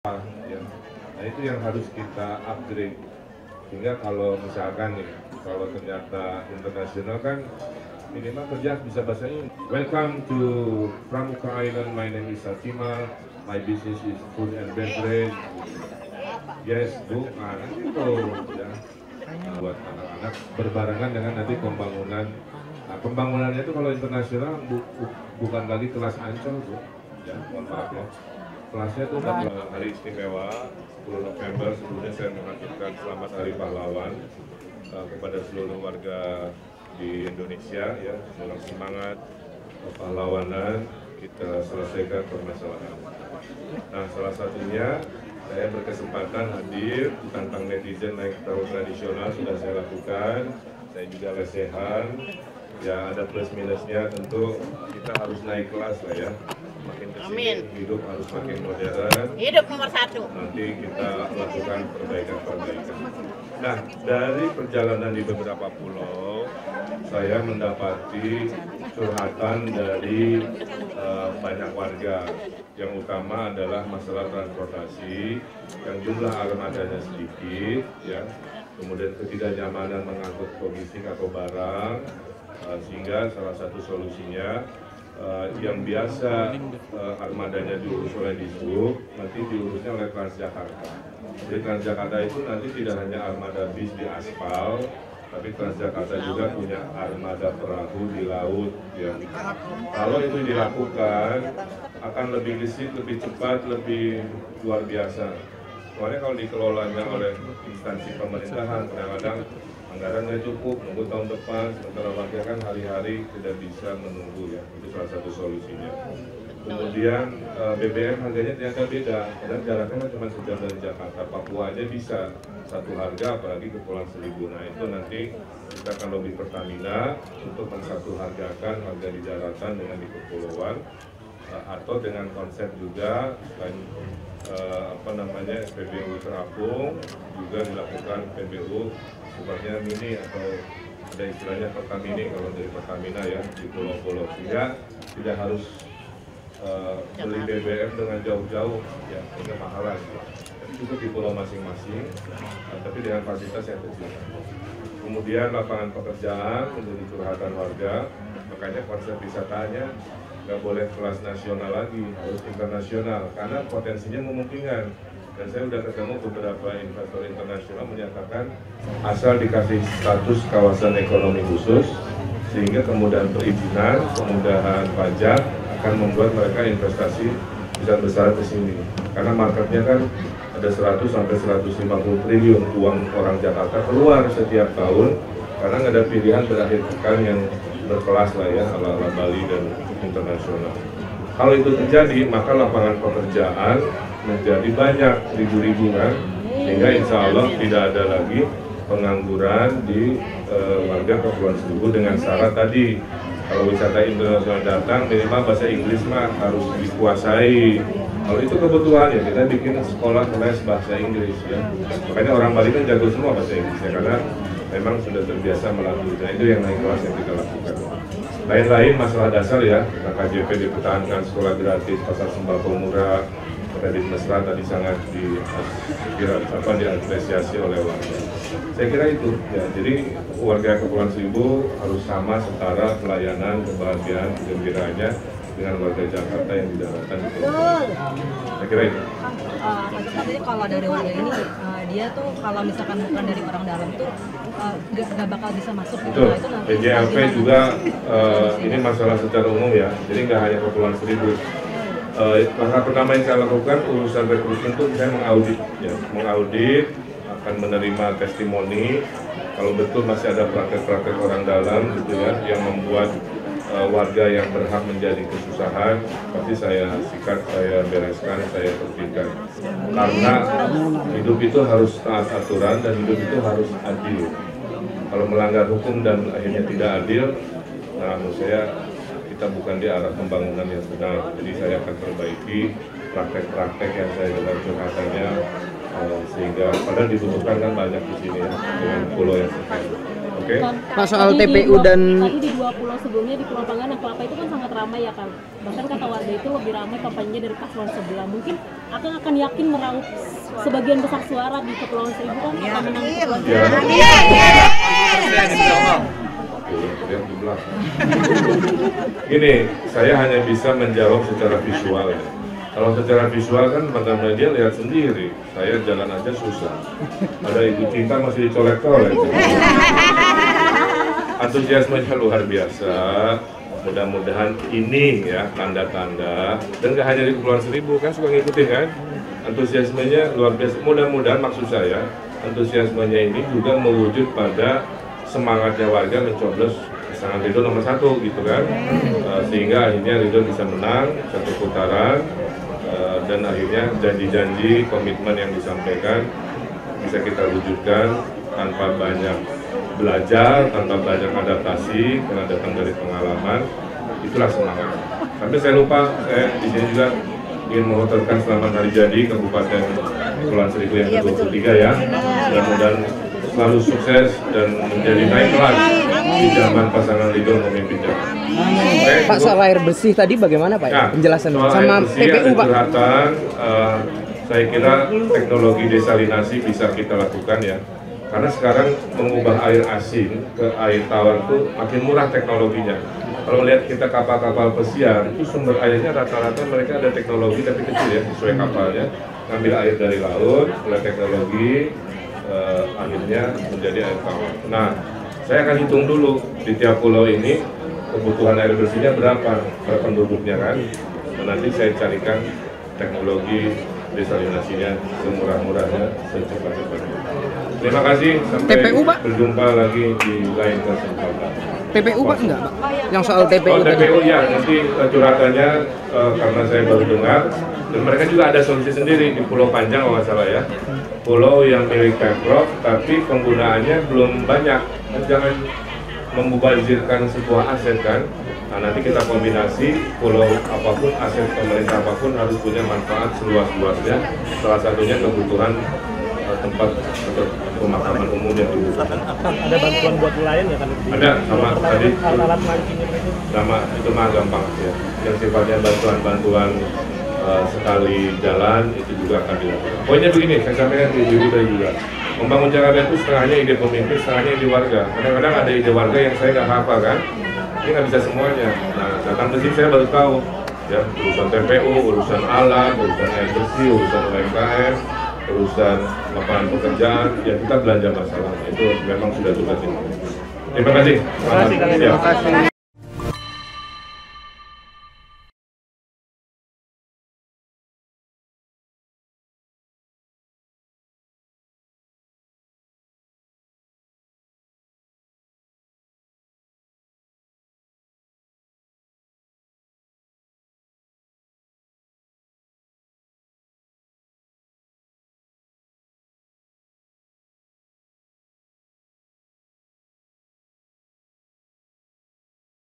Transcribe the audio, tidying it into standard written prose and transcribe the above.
ya. Nah itu yang harus kita upgrade, sehingga kalau misalkan nih, kalau ternyata internasional kan minimal kerja bisa bahasa Inggris. Welcome to Pramuka Island, my name is Satima, my business is food and beverage. Yes Bu, nah itu ya. Buat anak-anak berbarengan dengan nanti pembangunan. Nah pembangunannya itu kalau internasional bukan lagi kelas Ancol Bu, ya mohon maaf ya. Kelasnya itu hari istimewa 10 November. Sebelumnya saya mengaturkan selamat Hari Pahlawan kepada seluruh warga di Indonesia ya, dalam semangat pahlawanan kita selesaikan permasalahan. Nah salah satunya saya berkesempatan hadir tentang netizen naik perahu tradisional sudah saya lakukan. Saya juga lesehan ya, ada plus minusnya, tentu kita harus naik kelas lah ya. Makin kesini hidup harus makin modern. Hidup nomor 1. Nanti kita lakukan perbaikan. Nah, dari perjalanan di beberapa pulau, saya mendapati curhatan dari banyak warga. Yang utama adalah masalah transportasi, yang jumlah armadanya sedikit, ya. Kemudian ketidaknyamanan mengangkut logistik atau barang, sehingga salah satu solusinya yang biasa armadanya diurus oleh Dishub, nanti diurusnya oleh Transjakarta. Jadi Transjakarta itu nanti tidak hanya armada bis di aspal, tapi Transjakarta juga punya armada perahu di laut. Ya. Kalau itu dilakukan, akan lebih gesit, lebih cepat, lebih luar biasa. Soalnya kalau dikelolanya oleh instansi pemerintahan, kadang-kadang anggaran nggak cukup, nunggu tahun depan, sementara warga kan hari-hari tidak bisa menunggu ya, itu salah satu solusinya. Kemudian BBM harganya ternyata beda, karena jaraknya kan cuma sejam dari Jakarta, Papua aja bisa satu harga, apalagi Kepulauan Seribu. Nah itu nanti kita akan lobby Pertamina untuk mensatu hargakan harga di daratan dengan di kepulauan, atau dengan konsep juga dan SPBU terapung juga dilakukan PBU sebenarnya mini atau ada istilahnya Pertamini kalau dari Pertamina ya di pulau-pulau, sehingga tidak harus beli BBM dengan jauh-jauh ya, sehingga mahalan cukup di pulau masing-masing, tapi dengan fasilitas yang kecil. Kemudian lapangan pekerjaan menjadi curhatan warga, makanya konsep wisatanya nggak boleh kelas nasional lagi, harus internasional karena potensinya memungkinkan. Dan saya sudah ketemu beberapa investor internasional menyatakan asal dikasih status kawasan ekonomi khusus, sehingga kemudahan perizinan, kemudahan pajak akan membuat mereka investasi besar-besar ke sini. Karena marketnya kan ada 100 sampai 150 triliun uang orang Jakarta keluar setiap tahun, karena nggak ada pilihan berakhir pekan yang berkelas lah ya, ala-ala Bali dan internasional. Kalau itu terjadi, maka lapangan pekerjaan menjadi banyak, ribu-ribu kan, sehingga insya Allah tidak ada lagi pengangguran di warga Kepulauan Seribu dengan syarat tadi, kalau wisata internasional datang minimal bahasa Inggris mah harus dikuasai. Kalau itu kebutuhan ya kita bikin sekolah les bahasa Inggris ya. Makanya orang Bali kan jago semua bahasa Inggris ya, karena memang sudah terbiasa melalui. Nah itu yang naik kelas yang kita lakukan. Lain-lain masalah dasar ya, tentang KJP dipertahankan, sekolah gratis, pasar sembako murah, kredit mesra tadi sangat diapresiasi oleh warga. Saya kira itu ya, jadi warga Kepulauan Seribu harus sama setara pelayanan, kebahagiaan, kegembiraannya dengan warga Jakarta yang di daratan itu. Saya kira itu. Artinya kalau dari warga ini, dia tuh kalau misalkan bukan dari orang dalam tuh nggak bakal bisa masuk gitu. Nah, itu nanti PJLP juga ini masalah secara umum ya, jadi nggak hanya Kepulauan Seribu. Langkah pertama yang saya lakukan urusan rekrutmen itu saya mengaudit, ya, mengaudit, akan menerima testimoni. Kalau betul masih ada praktek-praktek orang dalam gitu ya, yang membuat warga yang berhak menjadi kesusahan, pasti saya sikat, saya bereskan, saya tertibkan. Karena hidup itu harus taat aturan dan hidup itu harus adil. Kalau melanggar hukum dan akhirnya tidak adil, nah menurut saya kita bukan di arah pembangunan yang benar. Jadi saya akan perbaiki praktek-praktek yang saya dengar curhatannya, sehingga padahal dibutuhkan kan banyak di sini ya, dengan pulau yang sekian. Oke. Oke. Pak, soal TPU dan tadi di 2 pulau sebelumnya di Pulau Panggang dan Kelapa itu kan sangat ramai ya Kang. Bahkan kata warga itu lebih ramai kampanyenya dari paslon sebelah. Mungkin akan yakin meraup sebagian besar suara di Kepulauan Seribu kan akan menang di Kepulauan Seribu. Yang di belakang. Ini saya hanya bisa menjawab secara visual ya. Kalau secara visual kan teman-teman dia lihat sendiri, saya jalan aja susah. Ada ibu cinta masih dicolek-colek. Antusiasmenya luar biasa. Mudah-mudahan ini ya tanda-tanda, dan gak hanya di Kepulauan Seribu kan suka ngikutin kan. Antusiasmenya luar biasa. Mudah-mudahan maksud saya antusiasmenya ini juga mewujud pada semangatnya warga mencoblos pasangan Ridho nomor 1 gitu kan, sehingga akhirnya Ridho bisa menang satu putaran, dan akhirnya janji-janji komitmen yang disampaikan bisa kita wujudkan tanpa banyak belajar, tanpa banyak adaptasi karena datang dari pengalaman. Itulah semangat. Tapi saya lupa, saya di sini juga ingin mengucapkan selamat hari jadi Kabupaten Kepulauan Seribu yang ke-23 ya. Mudah-mudahan selalu sukses dan menjadi naik kelas di zaman pasangan Ridho memimpin Jakarta. Pak, soal air bersih tadi bagaimana Pak ya? Penjelasan sama TPU Pak. Saya kira teknologi desalinasi bisa kita lakukan ya. Karena sekarang mengubah air asin ke air tawar itu makin murah teknologinya. Kalau lihat kita kapal-kapal pesiar, itu sumber airnya rata-rata mereka ada teknologi tapi kecil ya, sesuai kapalnya. Ngambil air dari laut, oleh teknologi, akhirnya menjadi air tawar. Nah, saya akan hitung dulu di tiap pulau ini kebutuhan air bersihnya berapa per penduduknya kan. Dan nanti saya carikan teknologi desalinasinya semurah-murahnya secepat-cepatnya. Terima kasih, sampai TPU, Pak? berjumpa lagi di lain kesempatan. TPU Pak enggak Pak? Yang soal TPU Oh, tadi. TPU ya, nanti curhatannya karena saya baru dengar, dan mereka juga ada solusi sendiri di Pulau Panjang kalau nggak salah ya. Pulau yang milik Pemprov, tapi penggunaannya belum banyak. Jangan membazirkan sebuah aset kan. Nah, nanti kita kombinasi pulau apapun, aset pemerintah apapun harus punya manfaat seluas-luasnya. Salah satunya kebutuhan tempat untuk pemakaman umum yang dibutuhkan. Ada bantuan buat nelayan ya kan? Ada, sama tadi Alat mancingnya mereka. sama itu mah gampang ya. Yang sifatnya bantuan-bantuan sekali jalan itu juga akan dilakukan. Pokoknya begini, saya sampaikan di ibu tadi juga. Membangun Jakarta itu setengahnya ide pemimpin, setengahnya ide warga. Kadang-kadang ada ide warga yang saya nggak hafal kan, ini nggak bisa semuanya. Nah, datang ke sini saya baru tahu ya, urusan TPU, urusan alat, urusan air bersih, urusan UMKM, urusan lapangan pekerjaan, ya kita belanja masalah. Itu memang sudah tugas ini. Terima kasih. Terima kasih.